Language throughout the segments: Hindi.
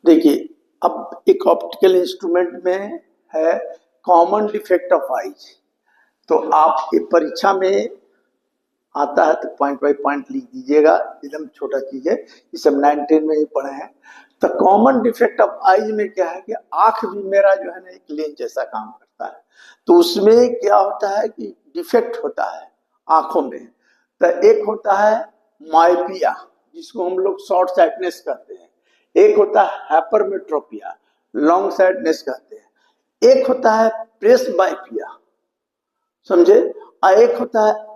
देखिए, अब एक ऑप्टिकल इंस्ट्रूमेंट में है कॉमन डिफेक्ट ऑफ आईज। तो आपकी परीक्षा में आता है तो पॉइंट बाई पॉइंट लिख दीजिएगा, एकदम छोटा चीज है, ये सब 9-10 में ही पढ़े हैं। तो कॉमन डिफेक्ट ऑफ आईज में क्या है कि आंख भी मेरा जो है ना एक लेंस जैसा काम करता है। तो उसमें क्या होता है कि डिफेक्ट होता है आंखों में। तो एक होता है माइपिया, जिसको हम लोग शॉर्ट साइटनेस कहते हैं। एक होता है हाइपरमेट्रोपिया, लॉन्ग साइटनेस कहते हैं। एक होता है प्रेसबाइपिया, समझे। और एक होता है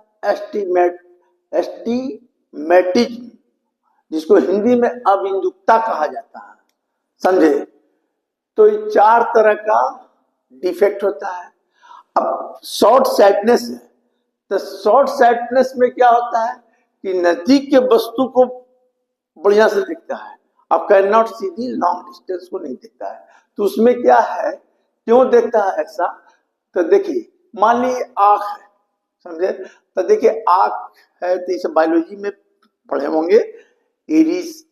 एस्टिमेटिज्म, जिसको हिंदी में अबिंदुकता कहा जाता है, समझे। तो ये 4 तरह का डिफेक्ट होता है। अब शॉर्ट साइटनेस है, तो शॉर्ट साइटनेस में क्या होता है कि नजदीक के वस्तु को बढ़िया से दिखता है, अब can not see the long distance को नहीं दिखता है। तो उसमें क्या है, क्यों देखता है ऐसा। तो देखिए, मान लीजिए आंख है, समझे। तो देखिए आंख है, तो इसे बायोलॉजी में पढ़े होंगे, इरिस,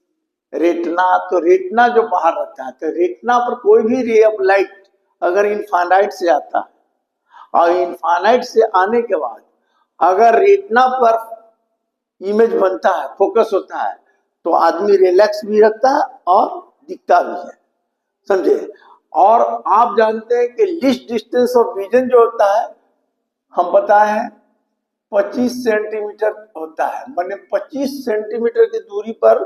रेटना। तो रेटना जो बाहर रहता है, तो रेटना पर कोई भी रे ऑफ लाइट अगर इन्फानाइट से आता है और इन्फानाइट से आने के बाद अगर रेटना पर इमेज बनता है, फोकस होता है, तो आदमी रिलैक्स भी रखता है और दिखता भी है, समझे। और आप जानते हैं कि लीस्ट डिस्टेंस ऑफ विजन जो होता है, हम बताए हैं 25 सेंटीमीटर होता है। माने 25 सेंटीमीटर की दूरी पर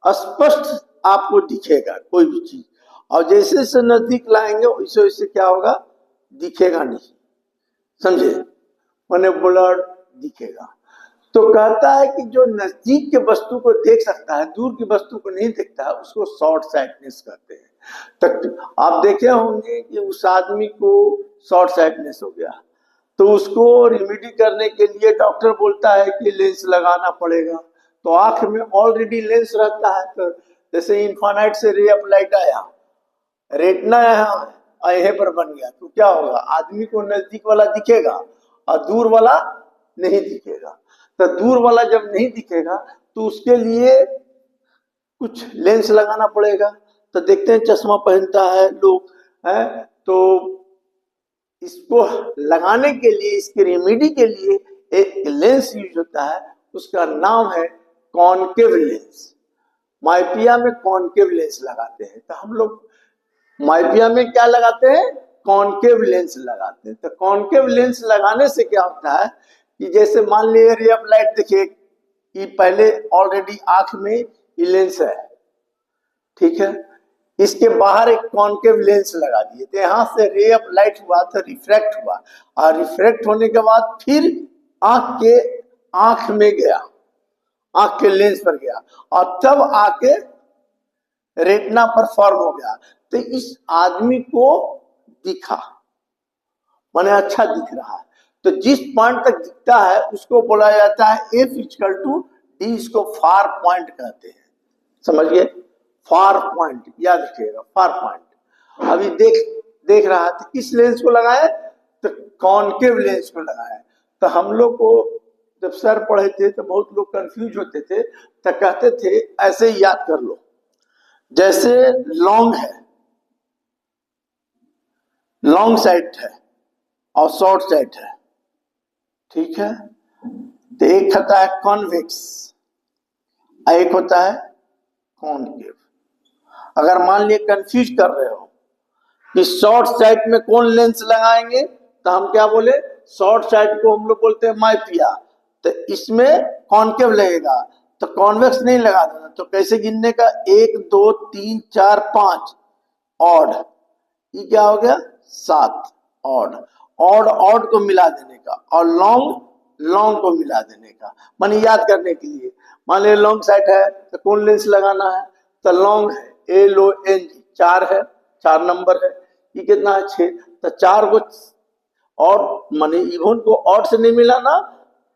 स्पष्ट आपको दिखेगा कोई भी चीज, और जैसे जैसे नजदीक लाएंगे वैसे वैसे क्या होगा, दिखेगा नहीं, समझे, माने ब्लर दिखेगा। तो कहता है कि जो नजदीक के वस्तु को देख सकता है, दूर की वस्तु को नहीं देखता है, उसको शॉर्ट साइटनेस कहते हैं। तक आप देखे होंगे कि उस आदमी को शॉर्ट साइटनेस हो गया, तो उसको रेमेडी करने के लिए डॉक्टर बोलता है कि लेंस लगाना पड़ेगा। तो आंख में ऑलरेडी लेंस रहता है, तो जैसे इन्फानाइट से रे ऑफ लाइट आया, रेटना यहीं पर बन गया, तो क्या होगा, आदमी को नजदीक वाला दिखेगा और दूर वाला नहीं दिखेगा। तो दूर वाला जब नहीं दिखेगा तो उसके लिए कुछ लेंस लगाना पड़ेगा। तो देखते हैं चश्मा पहनता है लोग, है, तो इसको लगाने के लिए, इसके रेमेडी के लिए एक लेंस यूज होता है, उसका नाम है कॉनकेव लेंस। माइपिया में कॉनकेव लेंस लगाते हैं। तो हम लोग माइपिया में क्या लगाते हैं, कॉनकेव लेंस लगाते हैं। तो कॉनकेव लेंस लगाने से क्या होता है कि जैसे मान लीजिए रे ऑफ लाइट, देखिए कि पहले ऑलरेडी आंख में ये लेंस है, ठीक है, इसके बाहर एक कॉनकेव लेंस लगा दिए, तो यहाँ से रे ऑफ लाइट हुआ तो रिफ्रैक्ट हुआ, और रिफ्रैक्ट होने के बाद फिर आंख में गया, आंख के लेंस पर गया, और तब आके रेटना पर फॉर्म हो गया। तो इस आदमी को दिखा, माने अच्छा दिख रहा है। तो जिस पॉइंट तक दिखता है उसको बोला जाता है एफ इक्वल टू डी, इसको फार पॉइंट कहते हैं, समझिए, फार पॉइंट याद रखिएगा, फार पॉइंट। अभी देख रहा है, तो किस लेंस को लगाया, तो कॉनकेव लेंस को लगाया। तो हम लोग को जब सर पढ़े थे तो बहुत लोग कंफ्यूज होते थे, तो कहते थे ऐसे ही याद कर लो, जैसे लॉन्ग है, लॉन्ग साइट है और शॉर्ट साइट है, ठीक है। तो एक होता है कॉन्वेक्स, एक होता है कॉनकेव। अगर मान लिए कंफ्यूज कर रहे हो कि शॉर्ट साइट में कौन लेंस लगाएंगे, तो हम क्या बोले, शॉर्ट साइट को हम लोग बोलते हैं माइपिया, तो इसमें कॉनकेव लगेगा, तो कॉन्वेक्स नहीं लगा देना। तो कैसे गिनने का, 1 2 3 4 5 ऑड, ये क्या हो गया 7 ऑड, ऑड ऑड को मिला देने का, और लॉन्ग लॉन्ग को मिला देने का, माने याद करने के लिए। मान लीजिए लॉन्ग साइट है तो कौन लेंस लगाना है, तो लॉन्ग है, LONG 4 है, 4 नंबर है, ये कितना है 6। तो 4 को और माने इवन को ऑड से नहीं मिलाना,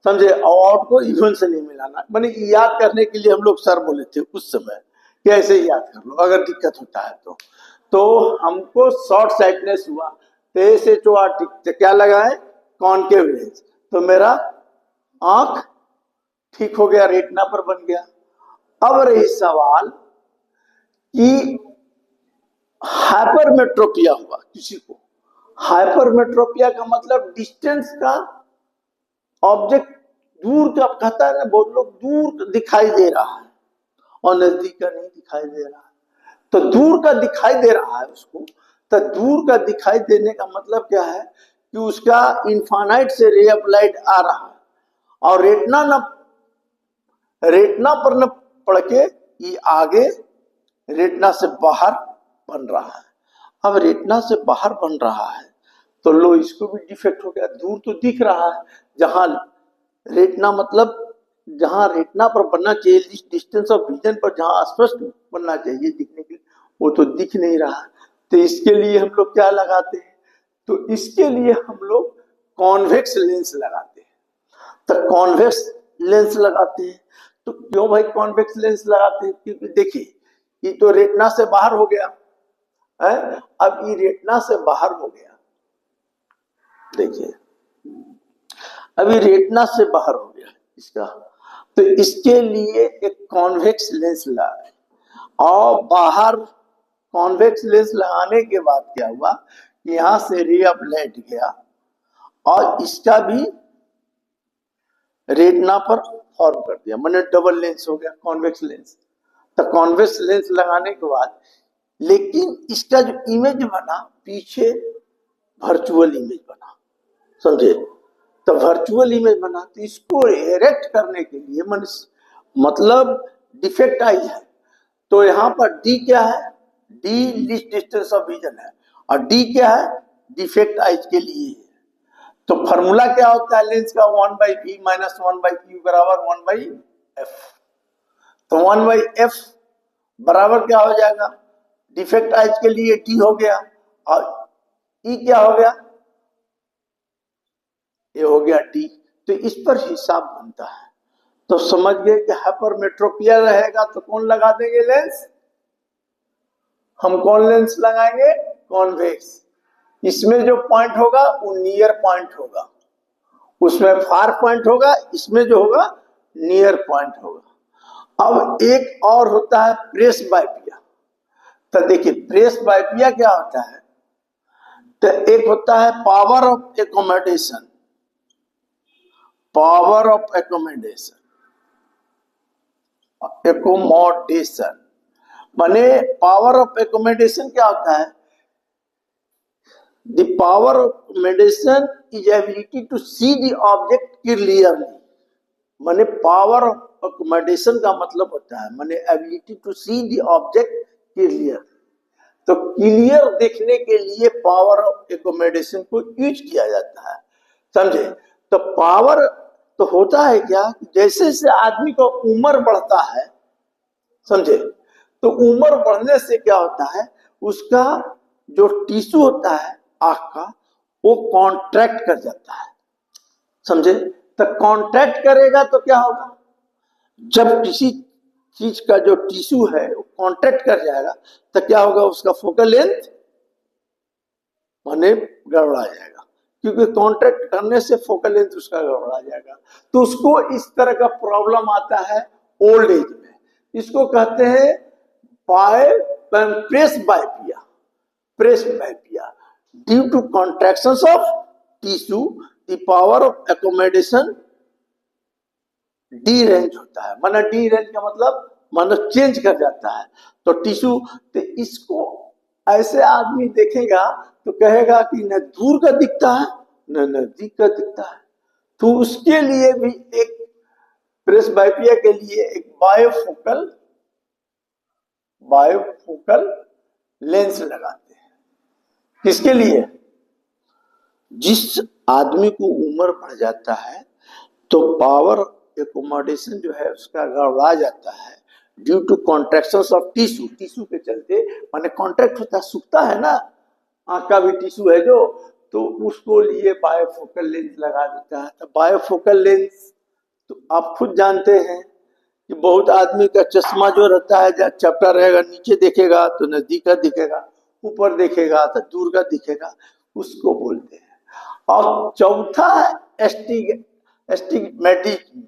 समझे, और ऑड को इवन से नहीं मिलाना, माने याद करने के लिए हम लोग सर बोले थे उस समय कि ऐसे ही याद कर लो, अगर दिक्कत होता है तो हमको शॉर्ट साइटनेस हुआ, तो तो क्या लगाए, कॉनकेव लेंस, तो मेरा आंख ठीक हो गया, रेटना पर बन गया। अब रही सवाल कि हाइपरमेट्रोपिया हुआ किसी को, हाइपरमेट्रोपिया का मतलब डिस्टेंस का ऑब्जेक्ट दूर का, कहता है ना बहुत लोग, दूर दिखाई दे रहा है और नजदीक का नहीं दिखाई दे रहा है। तो दूर का दिखाई दे रहा है उसको, तो दूर का दिखाई देने का मतलब क्या है कि उसका इन्फानाइट से रे ऑफ लाइट आ रहा है और रेटना पर न पड़ के ये आगे रेटना से बाहर बन रहा है। अब रेटना से बाहर बन रहा है तो लो इसको भी डिफेक्ट हो गया। दूर तो दिख रहा है, जहां रेटना मतलब जहां रेटना पर बनना चाहिए, डिस्टेंस ऑफ विजन पर जहां स्पष्ट बनना चाहिए दिखने के लिए, वो तो दिख नहीं रहा। तो इसके लिए हम लोग क्या लगाते हैं, तो इसके लिए हम लोग कॉन्वेक्स लेंस लगाते हैं। तो कॉन्वेक्स लेंस लगाते हैं, तो क्यों भाई कॉन्वेक्स लेंस लगाते हैं, क्योंकि देखिए ये तो रेटना से बाहर हो गया है, अब ये रेटना से बाहर हो गया, देखिए अभी रेटना से बाहर हो गया इसका, तो इसके लिए एक कॉन्वेक्स लेंस लगाए और बाहर कॉन्वेक्स लेंस लगाने के बाद क्या हुआ, यहां से रे ऑफ लाइट गया और इसका भी रेटना पर फॉर्म कर दिया, मैंने डबल लेंस हो गया कॉन्वेक्स लेंस। तो कॉन्वेक्स लेंस लगाने के बाद लेकिन इसका जो इमेज बना पीछे वर्चुअल इमेज बना, समझे। तो वर्चुअल इमेज बना, तो इसको एरेक्ट करने के लिए मतलब डिफेक्ट आई है, तो यहाँ पर डी क्या है, D least distance of vision है और डी क्या है, डिफेक्ट आइज के लिए। तो फॉर्मूला क्या होता है लेंस का, 1/v माइनस 1/q बराबर 1/f। तो 1/f बराबर क्या हो जाएगा, डिफेक्ट आइज के लिए डी हो गया और ई क्या हो गया, ये हो गया डी। तो इस पर हिसाब बनता है। तो समझ गए कि हाइपरमेट्रोपिया रहेगा तो कौन लगा देंगे लेंस, हम कौन लेंस लगाएंगे, कॉन्वेक्स। इसमें जो पॉइंट होगा वो नियर पॉइंट होगा, उसमें फार पॉइंट होगा, इसमें जो होगा नियर पॉइंट होगा। अब एक और होता है प्रेस बाइपिया। तो देखिए प्रेस बाइपिया क्या होता है, तो एक होता है power of accommodation, power of accommodation, accommodation माने पावर ऑफ एकोमोडेशन क्या होता है, the power of accommodation is ability to see the object clearly. माने पावर ऑफ एकोमोडेशन का मतलब होता है माने ability to see the object clear. तो क्लियर देखने के लिए पावर ऑफ एकोमोडेशन को यूज किया जाता है, समझे। तो पावर तो होता है क्या, जैसे जैसे आदमी का उम्र बढ़ता है, समझे, तो उम्र बढ़ने से क्या होता है, उसका जो टिश्यू होता है आंख का वो कॉन्ट्रैक्ट कर जाता है, समझे। तो कॉन्ट्रैक्ट करेगा तो क्या होगा, जब किसी चीज का जो टिश्यू है वो कॉन्ट्रैक्ट कर जाएगा तो क्या होगा, उसका फोकल लेंथ माने गड़बड़ा जाएगा, क्योंकि कॉन्ट्रैक्ट करने से फोकल लेंथ उसका गड़बड़ा जाएगा। तो उसको इस तरह का प्रॉब्लम आता है ओल्ड एज में, इसको कहते हैं presbyopia, presbyopia. Due to contractions of tissue the power of accommodation the range होता है, माना डी रेंज का मतलब माना चेंज कर जाता है। तो टिश्यू, तो इसको ऐसे आदमी देखेगा तो कहेगा कि न दूर का दिखता है न नजदीक का दिखता है। तो उसके लिए भी एक प्रेस बाइपिया के लिए एक बायोफोकल लेंस लगाते हैं, किसके लिए, जिस आदमी को उम्र बढ़ जाता है तो पावर एकोमोडेशन जो है उसका गड़बड़ा जाता है due to contractions of tissue, tissue के चलते माने कॉन्ट्रैक्ट होता है, सूखता है ना, आंख का भी टिश्यू है जो, तो उसको लिए बायोफोकल लेंस लगा देता है। तो बायोफोकल लेंस तो आप खुद जानते हैं कि बहुत आदमी का चश्मा जो रहता है जब चपटा रहेगा, नीचे देखेगा तो नजदीक का दिखेगा, ऊपर देखेगा तो दूर का दिखेगा, उसको बोलते हैं। और चौथा एस्टिग्मेटिज्म,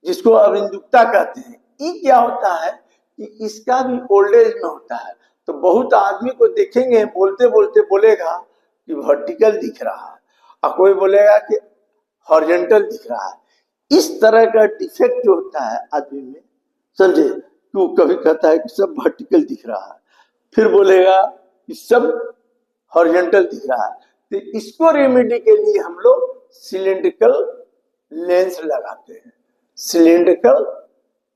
जिसको अविंदुकता कहते हैं, ये क्या होता है कि इसका भी ओल्ड एज में होता है। तो बहुत आदमी को देखेंगे बोलते बोलते बोलेगा कि वर्टिकल दिख रहा है और कोई बोलेगा कि हॉरिजॉन्टल दिख रहा है। इस तरह का डिफेक्ट जो होता है आदमी में, समझे, कि वो कभी कहता है कि सब वर्टिकल दिख रहा है, फिर बोलेगा कि सब हॉरिजॉन्टल दिख रहा है। तो इसको रेमेडी के लिए हम लोग सिलिंड्रिकल लेंस लगाते हैं, सिलिंड्रिकल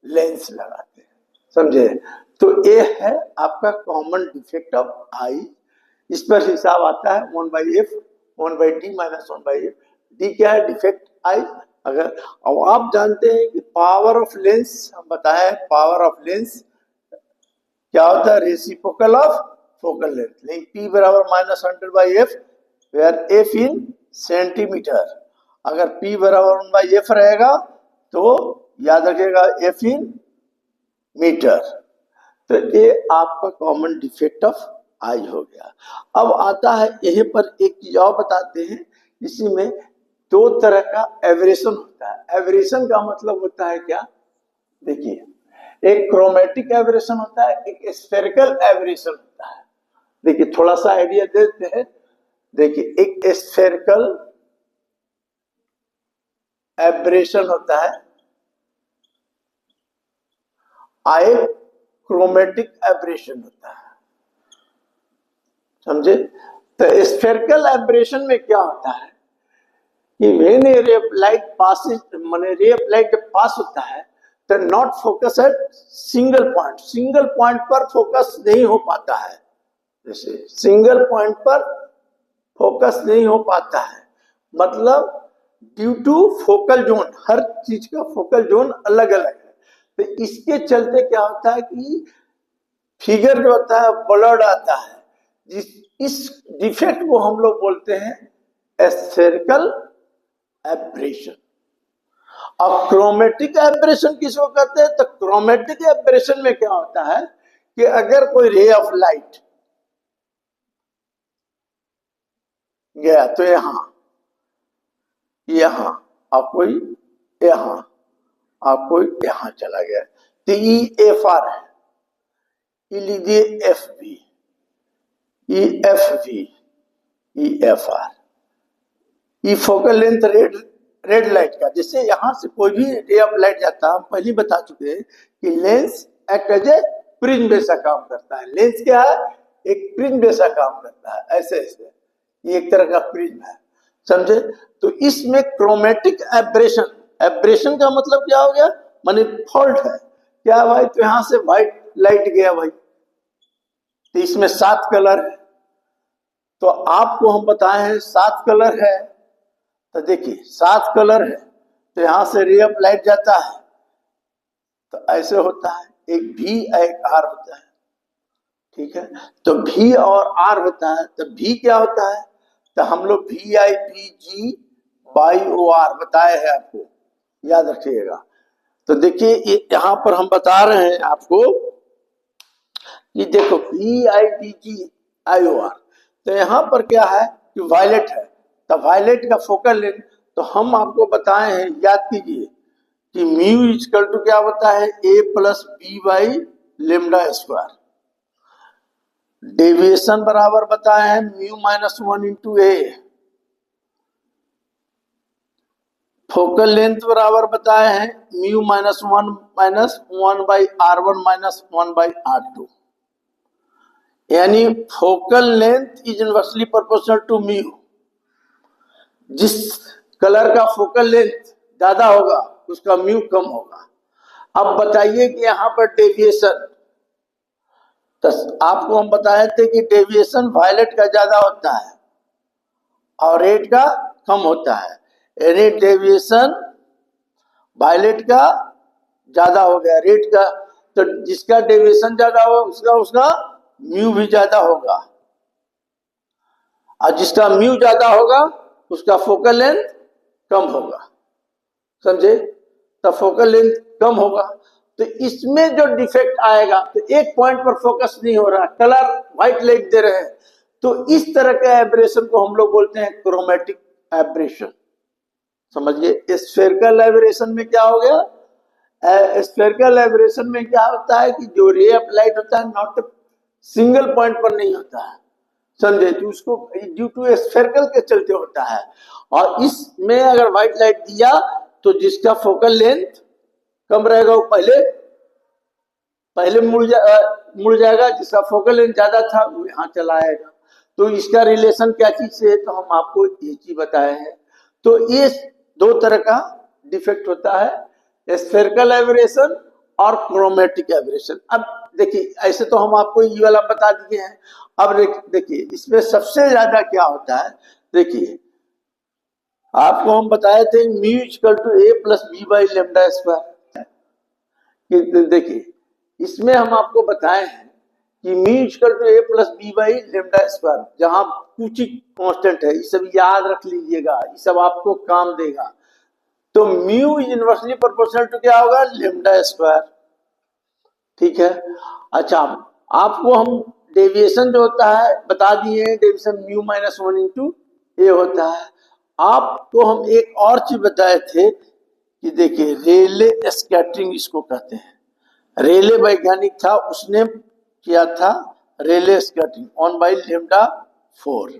लेंस लगाते हैं, समझे। तो ये है आपका कॉमन डिफेक्ट ऑफ आई। इस पर हिसाब आता है 1/f 1/d minus 1/f। D क्या है? डिफेक्ट आई। अगर अब आप जानते हैं कि पावर ऑफ लेंस, हम बताए पावर ऑफ लेंस क्या होता है? Reciprocal of focal length. नहीं, p बराबर -100/f, where f in centimetre. अगर p बराबर 1/f रहेगा तो याद रखिएगा f इन मीटर। तो ये आपका कॉमन डिफेक्ट ऑफ आई हो गया। अब आता है यहीं पर एक चीज और बताते हैं, इसी में दो तरह का एवरेशन होता है। एवरेशन का मतलब होता है क्या? देखिए, एक क्रोमेटिक एवरेशन होता है, एक स्फेरिकल एवरेशन होता है। देखिए थोड़ा सा आइडिया देते हैं। देखिए, एक स्फेरिकल एब्रेशन होता है, एक क्रोमेटिक एब्रेशन होता है, समझे। तो स्फेरिकल एब्रेशन में क्या होता है कि when A ray of light passes, माने रे ऑफ लाइट जब पास होता है तो not focus at single point पर फोकस नहीं हो पाता है। जैसे सिंगल पॉइंट पर फोकस नहीं हो पाता है, मतलब ड्यू टू फोकल जोन, हर चीज का फोकल जोन अलग अलग है। तो इसके चलते क्या होता है कि फिगर जो होता है ब्लर्ड आता है। इस डिफेक्ट को हम लोग बोलते हैं स्फेरिकल एब्रेशन। अब क्रोमेटिक एब्रेशन किसको कहते हैं? तो क्रोमेटिक एब्रेशन में क्या होता है कि अगर कोई रे ऑफ लाइट गया तो यहां और कोई यहां और कोई यहां चला गया, तो ई एफ आर है, ये लीजिए F B, E F B, E F R. E focal length red light का, जिससे यहां से कोई भी रे ऑफ लाइट जाता है, हम पहले बता चुके हैं कि lens act as a prism जैसा काम करता है। लेंस क्या है? एक प्रिज्म जैसा काम करता है, ऐसे ऐसे, ये एक तरह का प्रिज्म है, समझे। तो इसमें क्रोमेटिक एब्रेशन, एब्रेशन का मतलब क्या हो गया? माने फॉल्ट है क्या भाई? तो यहां से व्हाइट लाइट गया भाई, तो इसमें 7 कलर है, तो आपको हम बताए हैं 7 कलर है। तो देखिए 7 कलर है, तो यहां से रे ऑफ लाइट जाता है तो ऐसे होता है, एक भी एक आर होता है, ठीक है। तो भी और आर होता है, तो भी क्या होता है? तो हम लोग VIPG बाई ओ आर बताए हैं आपको, याद रखिएगा। तो देखिए यहां पर हम बता रहे हैं आपको कि देखो VIPG IOR, तो यहां पर क्या है कि वायलेट है, तो वायलेट का फोकल लेंथ, तो हम आपको बताए हैं, याद कीजिए कि म्यू इक्वल टू क्या होता है? A plus B by lambda square. Deviation बराबर बताए हैं mu -1 into A. Focal length बराबर बताए हैं म्यू -1 -1/r1 -1/r2, यानी focal length is inversely proportional to mu. जिस कलर का फोकल लेंथ ज्यादा होगा उसका म्यू कम होगा। अब बताइए कि यहां पर डेविएशन, तो आपको हम बताए थे कि डेविएशन वायलेट का ज्यादा होता है और रेड का कम होता है, यानी डेविएशन वायलेट का ज्यादा हो गया, रेड का, तो जिसका डेविएशन ज्यादा होगा उसका म्यू भी ज्यादा होगा, और जिसका म्यू ज्यादा होगा उसका फोकल लेंथ कम होगा, समझे। तो फोकल लेंथ कम होगा, तो इसमें जो डिफेक्ट आएगा, तो एक पॉइंट पर फोकस नहीं हो रहा, कलर व्हाइट लाइट दे रहे हैं, तो इस तरह के एब्रेशन को हम लोग बोलते हैं क्रोमेटिक एब्रेशन, समझिए। स्फेरिकल एब्रेशन में क्या हो गया? स्फेरिकल एब्रेशन में क्या होता है कि जो रे ऑफ लाइट होता है नॉट सिंगल पॉइंट पर नहीं होता है, समझे, तो उसको ड्यू टू स्फेरिकल के चलते होता है। और इसमें अगर व्हाइट लाइट दिया तो जिसका फोकल लेंथ कम रहेगा वो पहले मुड़ जाएगा, जिसका फोकल लेंथ ज्यादा था वो यहाँ चला आएगा। तो इसका रिलेशन क्या चीज से है, तो हम आपको ये चीज बताए हैं। तो ये दो तरह का डिफेक्ट होता है, स्फेरिकल एब्रेशन और क्रोमेटिक एब्रेशन। अब देखिए, ऐसे तो हम आपको ये वाला बता दिए हैं। अब देखिए इसमें सबसे ज्यादा क्या होता है, देखिए आपको हम बताए थे mu equal to A plus B by lambda square. देखिए इसमें हम आपको बताए हैं कि mu equal to A plus B by lambda square, जहां कुछ कांस्टेंट है, ये सब याद रख लीजिएगा, ये सब आपको काम देगा। तो mu is inversely proportional to क्या होगा, लेमडा स्क्वायर, ठीक है। अच्छा, आपको हम डेविएशन जो होता है बता दिए, डेविएशन म्यू माइनस 1 इंटू ए होता है। आपको हम एक और चीज बताए थे कि देखिए रेले स्कैटरिंग इसको कहते हैं। रेले वैज्ञानिक था, उसने किया था रेले स्कैटरिंग 1/λ4,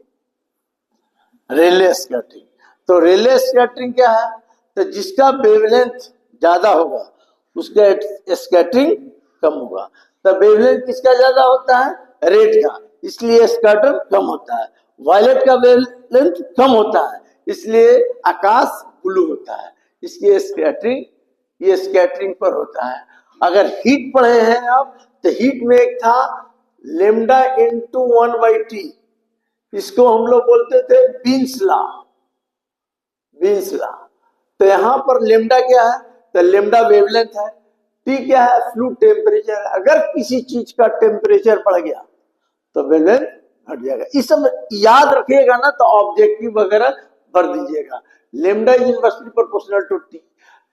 रेले स्कैटरिंग। तो रेले स्कैटरिंग क्या है, तो जिसका वेवलेंथ ज्यादा होगा उसका स्कैटरिंग कम होगा। तो वेवलेंथ किसका ज्यादा होता है, रेड का, इसलिए स्कैटर कम होता है। वायलेट का वेवलेंथ कम होता है, इसलिए आकाश ब्लू होता है। इसलिए स्कैटरिंग, ये स्कैटरिंग पर होता है। अगर हीट पढ़े हैं आप, तो हीट में एक था लेमडा इंटू 1/T, इसको हम लोग बोलते थे बीन्स लॉ, बीन्स लॉ। तो यहाँ पर लेमडा क्या है, तो लेमडा वेवलेंथ है, टी क्या है, फ्लूइड टेम्परेचर। अगर किसी चीज का टेम्परेचर बढ़ गया तो वेवलेंथ घट जाएगा। इस सब याद रखिएगा ना, तो ऑब्जेक्टिव वगैरह भर दीजिएगा। Lambda is inversely proportional to T,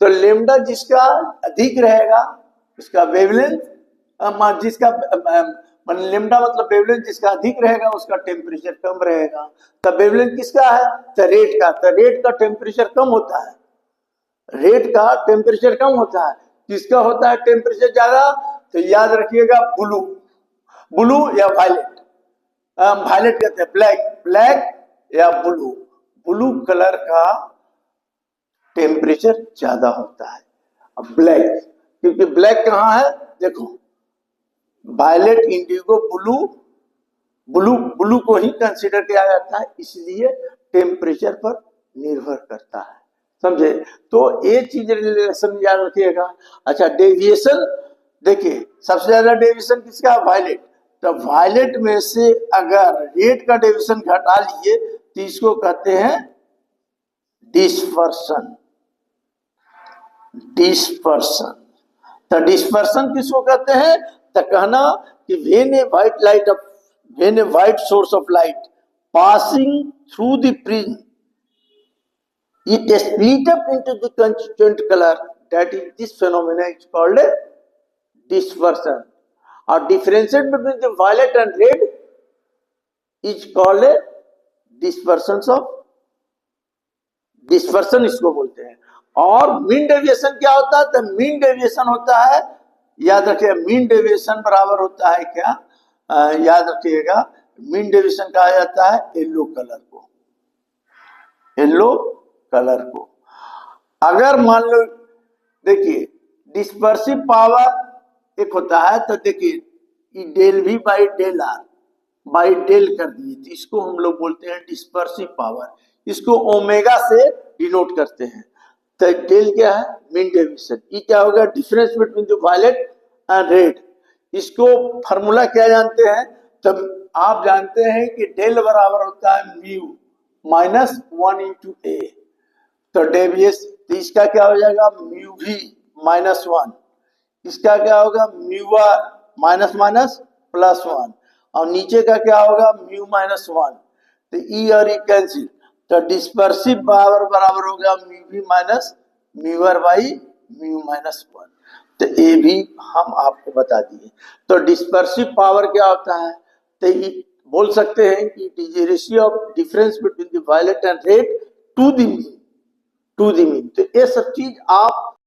तो लेमडा जिसका अधिक रहेगा उसका वेवलेंथ, जिसका लेमडा मतलब वेवलेंथ जिसका अधिक रहेगा उसका टेम्परेचर कम रहेगा। तो वेवलेंथ किसका है, तो रेड का, तो रेड का टेम्परेचर कम होता है, रेड का टेम्परेचर कम होता है। किसका होता है टेम्परेचर ज्यादा, तो याद रखिएगा ब्लू, ब्लू या वायलेट, वायलेट कहते हैं ब्लैक, ब्लैक या ब्लू, ब्लू कलर का टेम्परेचर ज्यादा होता है। अब ब्लैक, क्योंकि ब्लैक कहाँ है, देखो वायलेट, इंडिगो, ब्लू, ब्लू को ही कंसीडर किया जाता है, इसलिए टेम्परेचर पर निर्भर करता है, समझे। तो ये चीज रिलेशन याद रखिएगा। अच्छा, डेविएशन, देखिए सबसे ज्यादा डेविएशन किसका, वायलेट। तो वायलेट में से अगर रेड का डेविएशन घटा लिए तो इसको कहते हैं डिस्पर्शन, डिस्पर्शन। तो डिस्पर्शन किसको कहते हैं, तो कहना कि when a white source of light passing through the prism it is split up into the constituent color, that is this phenomena is called a dispersion, or differentiate between the violet and red is called a dispersion इसको बोलते हैं। और मीन डेविएशन क्या होता है, तो मीन डेविएशन होता है, याद रखिएगा मीन डेविएशन बराबर होता है क्या, याद रखिएगा मीन डेविएशन कहा जाता है येलो कलर को, येलो कलर को। अगर मान लो, देखिए डिस्पर्सिव पावर एक होता है, तो देखिए del V by del R by del कर दिए, तो इसको हम लोग बोलते हैं डिस्पर्सिव पावर, इसको ओमेगा से डिनोट करते हैं। तो डेल क्या है, मीन डेविएशन। ये क्या होगा, difference between the violet and red. इसको फार्मूला क्या जानते हैं, तब आप जानते हैं कि डेल बराबर होता है म्यू माइनस 1 इंटू ए। तो डेविएशन, तो इसका क्या हो जाएगा, म्यू भी माइनस 1, इसका क्या होगा mu R minus minus plus 1, और नीचे का क्या होगा म्यू माइनस 1। तो ई और ई कैंसिल, तो डिस्पर्सिव पावर बराबर होगा mu V minus mu R by mu minus 1। तो ये भी हम आपको बता दिए। तो डिस्पर्सिव पावर क्या होता है, तो बोल सकते हैं कि it is ratio of difference between the violet and red to the mean, to the mean. तो ये सब चीज आप